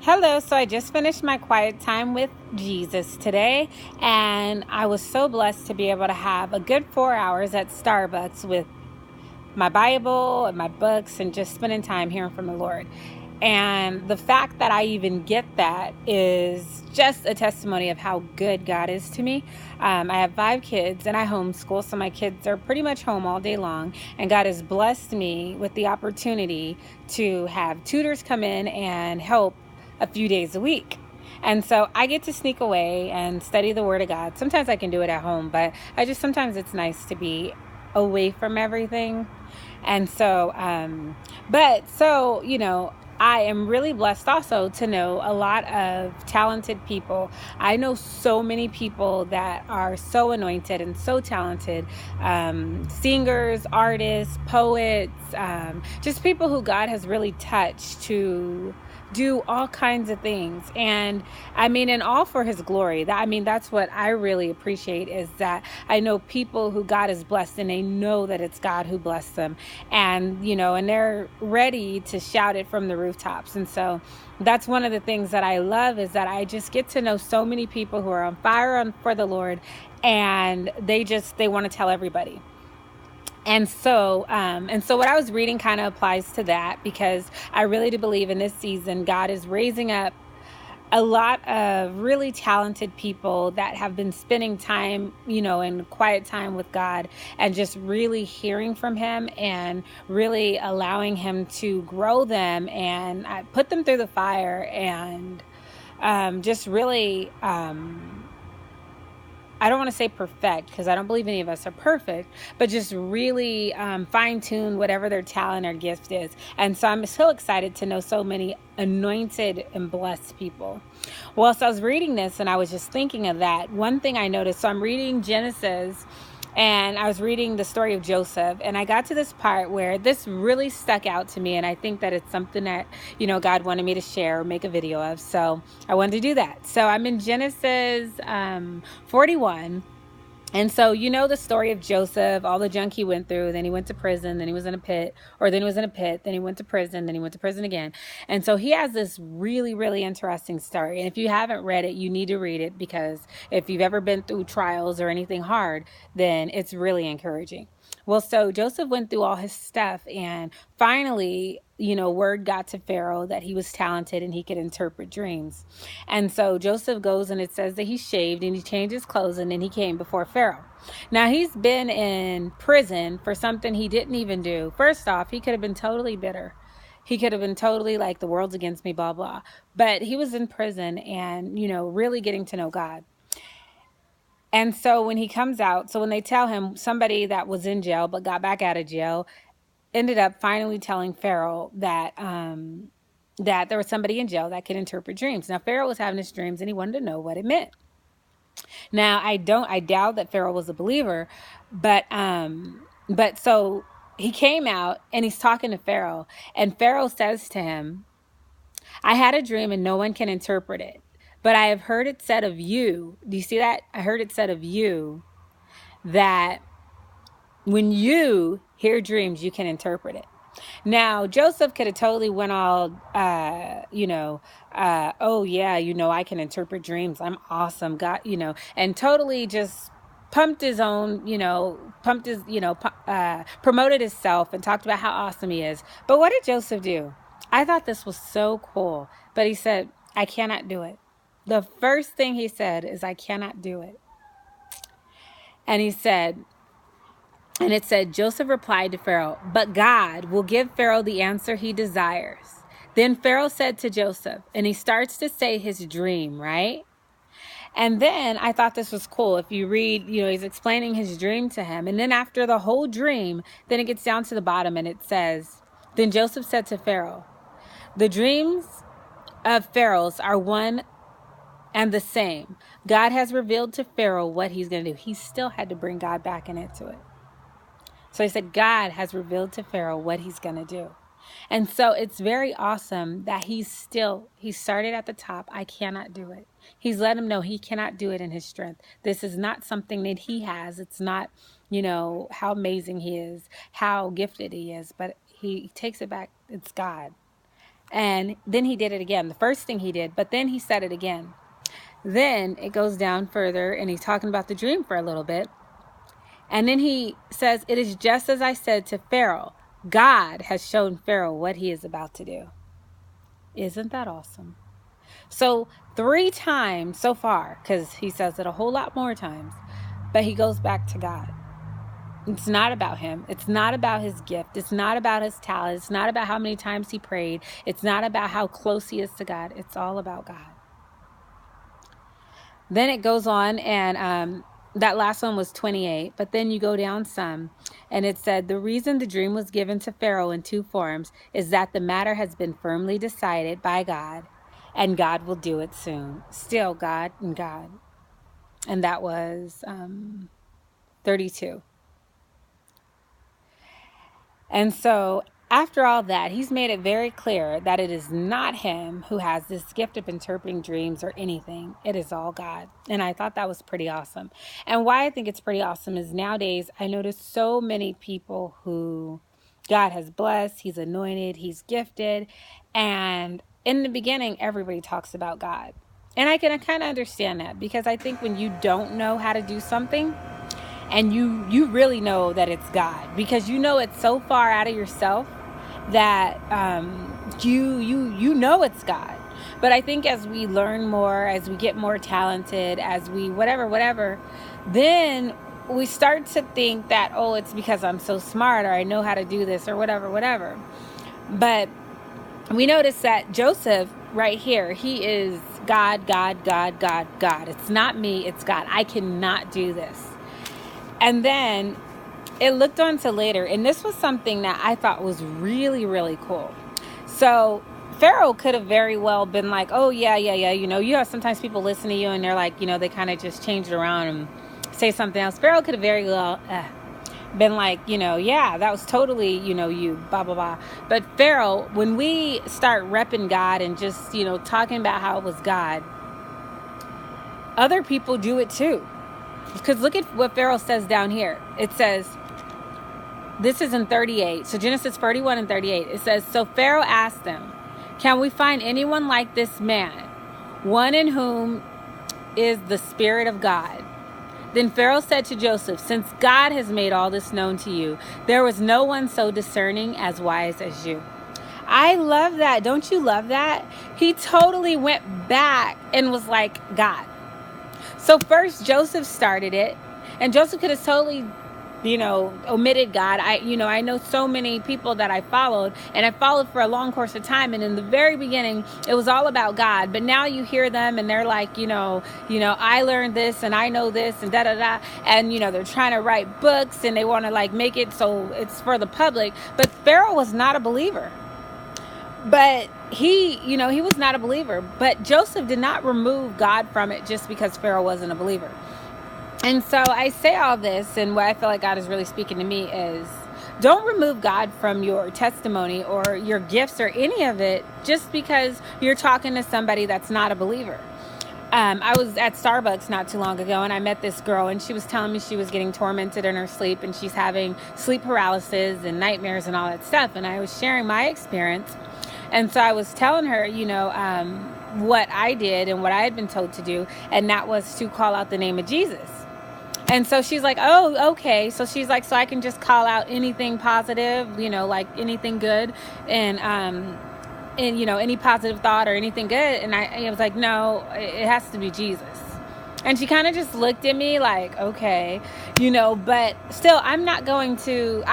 Hello, so I just finished my quiet time with Jesus today, and I was so blessed to be able to have a good 4 hours at Starbucks with my Bible and my books and just spending time hearing from the Lord. And the fact that I even get that is just a testimony of how good God is to me. I have 5 kids and I homeschool, so my kids are pretty much home all day long. And God has blessed me with the opportunity to have tutors come in and help a few days a week. And so I get to sneak away and study the Word of God. Sometimes I can do it at home, but sometimes it's nice to be away from everything. And so, I am really blessed also to know a lot of talented people. I know so many people that are so anointed and so talented, singers, artists, poets, just people who God has really touched to do all kinds of things. And and all for his glory. That's what I really appreciate, is that I know people who God has blessed and they know that it's God who blessed them. And they're ready to shout it from the rooftops. And so that's one of the things that I love, is that I just get to know so many people who are on fire for the Lord, and they want to tell everybody. And so what I was reading kind of applies to that, because I really do believe in this season, God is raising up a lot of really talented people that have been spending time, in quiet time with God, and just really hearing from him and really allowing him to grow them and put them through the fire, and just really, I don't want to say perfect, because I don't believe any of us are perfect, but just really fine tune whatever their talent or gift is. And so I'm so excited to know so many anointed and blessed people. Well, so I was reading this and I was just thinking of that. One thing I noticed, so I'm reading Genesis, and I was reading the story of Joseph, and I got to this part where this really stuck out to me, and I think that it's something that, God wanted me to share or make a video of, so I wanted to do that. So I'm in Genesis 41. And so, the story of Joseph, all the junk he went through. Then he went to prison, then he was in a pit, or then he was in a pit, then he went to prison, then he went to prison again. And so he has this really, really interesting story. And if you haven't read it, you need to read it, because if you've ever been through trials or anything hard, then it's really encouraging. Well, so Joseph went through all his stuff, and finally, word got to Pharaoh that he was talented and he could interpret dreams. And so Joseph goes, and it says that he shaved and he changed his clothes, and then he came before Pharaoh. Now, he's been in prison for something he didn't even do. First off, he could have been totally bitter. He could have been totally like, the world's against me, blah, blah. But he was in prison and, really getting to know God. And so when he comes out, so when they tell him, somebody that was in jail but got back out of jail ended up finally telling Pharaoh that there was somebody in jail that could interpret dreams. Now, Pharaoh was having his dreams and he wanted to know what it meant. Now, I doubt that Pharaoh was a believer, but so he came out and he's talking to Pharaoh, and Pharaoh says to him, "I had a dream and no one can interpret it, but I have heard it said of you." Do you see that? I heard it said of you that when you hear dreams, you can interpret it. Now, Joseph could have totally went all, oh yeah, I can interpret dreams. I'm awesome. God, and totally just pumped his own, pumped his, promoted himself and talked about how awesome he is. But what did Joseph do? I thought this was so cool. But he said, "I cannot do it." The first thing he said is, "I cannot do it." And he said, and it said, Joseph replied to Pharaoh, "But God will give Pharaoh the answer he desires." Then Pharaoh said to Joseph, and he starts to say his dream, right? And then I thought this was cool. If you read, he's explaining his dream to him. And then after the whole dream, then it gets down to the bottom and it says, then Joseph said to Pharaoh, "The dreams of Pharaoh's are one and the same. God has revealed to Pharaoh what he's going to do." He still had to bring God back into it. So he said, God has revealed to Pharaoh what he's going to do. And so it's very awesome that he started at the top. I cannot do it. He's let him know he cannot do it in his strength. This is not something that he has. It's not, how amazing he is, how gifted he is, but he takes it back. It's God. And then he did it again. The first thing he did, but then he said it again. Then it goes down further, and he's talking about the dream for a little bit. And then he says, "It is just as I said to Pharaoh. God has shown Pharaoh what he is about to do." Isn't that awesome? So 3 times so far, because he says it a whole lot more times, but he goes back to God. It's not about him. It's not about his gift. It's not about his talent. It's not about how many times he prayed. It's not about how close he is to God. It's all about God. Then it goes on, and that last one was 28. But then you go down some, and it said, "The reason the dream was given to Pharaoh in 2 forms is that the matter has been firmly decided by God, and God will do it soon." Still God and God. And that was 32. And so after all that, he's made it very clear that it is not him who has this gift of interpreting dreams or anything. It is all God. And I thought that was pretty awesome. And why I think it's pretty awesome is nowadays I notice so many people who God has blessed, he's anointed, he's gifted. And in the beginning, everybody talks about God. And I can kind of understand that, because I think when you don't know how to do something, and you really know that it's God, because you know it's so far out of yourself that you know it's God. But I think as we learn more, as we get more talented, as we whatever, then we start to think that, oh, it's because I'm so smart, or I know how to do this, or whatever. But we notice that Joseph right here, he is God, God, God, God, God. It's not me, it's God. I cannot do this. And then it looked on to later, and this was something that I thought was really, really cool. So Pharaoh could have very well been like, oh, yeah. You have sometimes people listen to you and they're like, they kind of just change it around and say something else. Pharaoh could have very well been like, yeah, that was totally, you, blah, blah, blah. But Pharaoh, when we start repping God and just, talking about how it was God, other people do it too. Because look at what Pharaoh says down here. It says, this is in 38. So Genesis 31 and 38. It says, "So Pharaoh asked them, 'Can we find anyone like this man, one in whom is the Spirit of God?' Then Pharaoh said to Joseph, 'Since God has made all this known to you, there was no one so discerning as wise as you.'" I love that. Don't you love that? He totally went back and was like, God. So first Joseph started it, and Joseph could have totally, omitted God. I know so many people that I followed, and I followed for a long course of time. And in the very beginning, it was all about God. But now you hear them and they're like, I learned this and I know this and da. And, they're trying to write books and they want to like make it so it's for the public. But Pharaoh was not a believer. But he was not a believer. But Joseph did not remove God from it just because Pharaoh wasn't a believer. And so I say all this, and what I feel like God is really speaking to me is, don't remove God from your testimony or your gifts or any of it just because you're talking to somebody that's not a believer. I was at Starbucks not too long ago, and I met this girl, and she was telling me she was getting tormented in her sleep, and she's having sleep paralysis and nightmares and all that stuff. And I was sharing my experience. And so I was telling her, what I did and what I had been told to do, and that was to call out the name of Jesus. And so she's like, oh, okay. So she's like, so I can just call out anything positive, like anything good, and any positive thought or anything good. And I was like, no, it has to be Jesus. And she kind of just looked at me like, okay, but still, I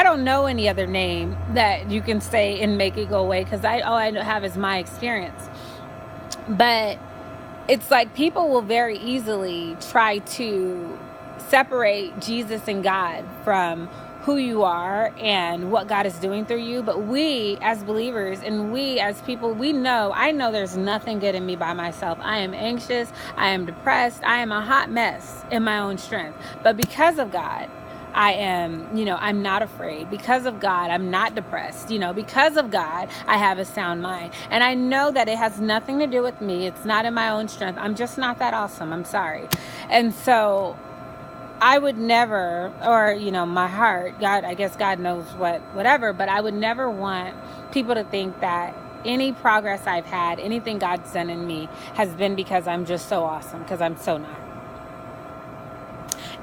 don't know any other name that you can say and make it go away, because all I have is my experience. But it's like people will very easily try to separate Jesus and God from who you are and what God is doing through you. But we as believers and we as people, I know there's nothing good in me by myself. I am anxious, I am depressed, I am a hot mess in my own strength. But because of God, I am, I'm not afraid. Because of God, I'm not depressed. Because of God, I have a sound mind. And I know that it has nothing to do with me. It's not in my own strength. I'm just not that awesome. I'm sorry. And so I would never, or, my heart, God, I guess God knows whatever, but I would never want people to think that any progress I've had, anything God's done in me has been because I'm just so awesome, because I'm so not.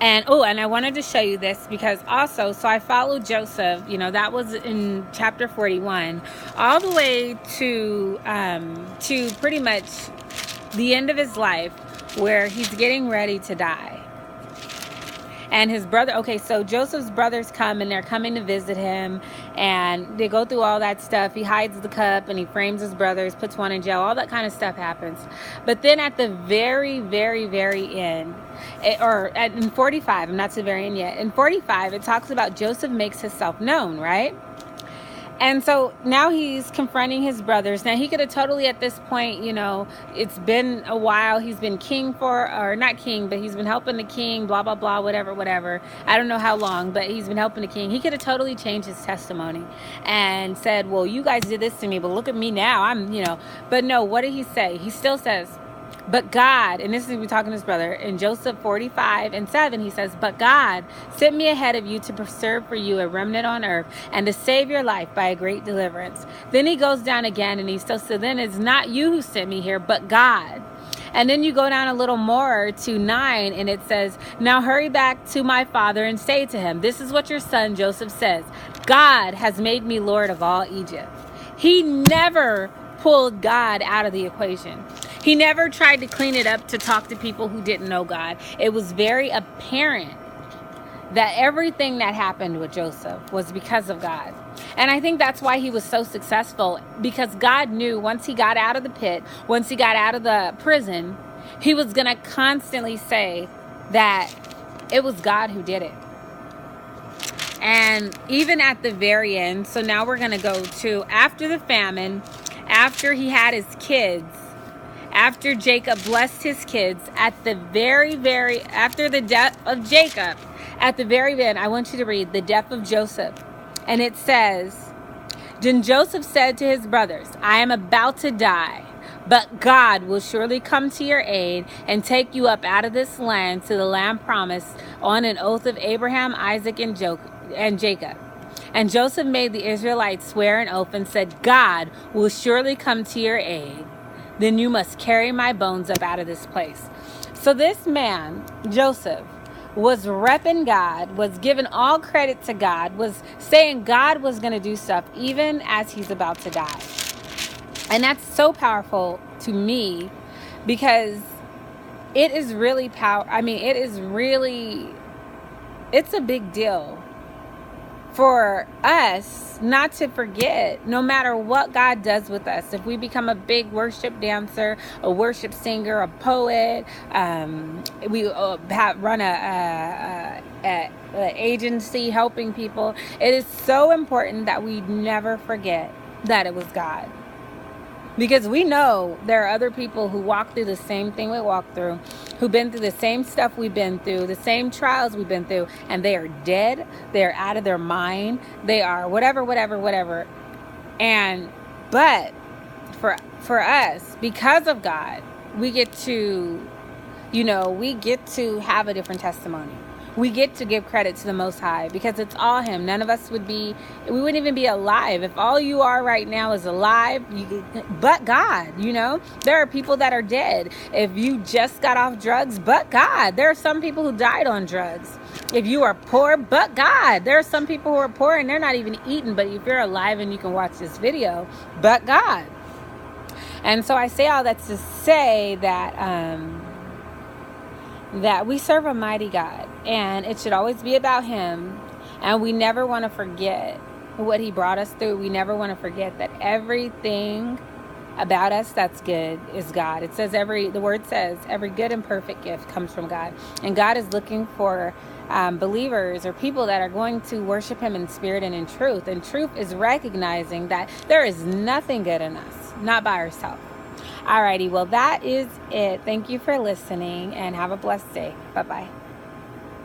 And and I wanted to show you this because also, so I followed Joseph, that was in chapter 41, all the way to pretty much the end of his life, where he's getting ready to die. And his brother, so Joseph's brothers come and they're coming to visit him, and they go through all that stuff. He hides the cup and he frames his brothers, puts one in jail, all that kind of stuff happens. But then at the very, very, very end, in 45, I'm not to the very end yet, in 45, it talks about Joseph makes himself known, right? And so now he's confronting his brothers. Now he could have totally at this point, it's been a while. He's been king or not king, but he's been helping the king, blah, blah, blah, whatever. I don't know how long, but he's been helping the king. He could have totally changed his testimony and said, well, you guys did this to me, but look at me now. But no, what did he say? He still says, but God, and this is we're talking to his brother, in Joseph 45:7, he says, but God sent me ahead of you to preserve for you a remnant on earth and to save your life by a great deliverance. Then he goes down again and he still says, then it's not you who sent me here, but God. And then you go down a little more to 9, and it says, now hurry back to my father and say to him, this is what your son Joseph says, God has made me Lord of all Egypt. He never pulled God out of the equation. He never tried to clean it up to talk to people who didn't know God. It was very apparent that everything that happened with Joseph was because of God. And I think that's why he was so successful, because God knew once he got out of the pit, once he got out of the prison, he was going to constantly say that it was God who did it. And even at the very end, so now we're going to go to after the famine, after he had his kids, after Jacob blessed his kids, at the after the death of Jacob, at the very end, I want you to read the death of Joseph. And it says, then Joseph said to his brothers, I am about to die, but God will surely come to your aid and take you up out of this land to the land promised on an oath of Abraham, Isaac, and Jacob. And Joseph made the Israelites swear an oath and said, God will surely come to your aid. Then you must carry my bones up out of this place. So this man, Joseph, was repping God, was giving all credit to God, was saying God was going to do stuff even as he's about to die. And that's so powerful to me, because it is really it's a big deal for us not to forget, no matter what God does with us. If we become a big worship dancer, a worship singer, a poet, we run a agency helping people, it is so important that we never forget that it was God. Because we know there are other people who walk through the same thing we walk through, who've been through the same stuff we've been through, the same trials we've been through, and they are dead, they're out of their mind, they are whatever. But for us, because of God, we get to have a different testimony. We get to give credit to the Most High, because it's all Him. None of us we wouldn't even be alive. If all you are right now is alive, but God, there are people that are dead. If you just got off drugs, but God, there are some people who died on drugs. If you are poor, but God, there are some people who are poor and they're not even eating, but if you're alive and you can watch this video, but God. And so I say all that to say that we serve a mighty God, and it should always be about Him, and we never want to forget what He brought us through. We never want to forget that everything about us that's good is God. It says the word says every good and perfect gift comes from God, and God is looking for believers or people that are going to worship Him in spirit and in truth. And truth is recognizing that there is nothing good in us, not by ourselves. Alrighty, well, that is it. Thank you for listening, and have a blessed day. Bye-bye.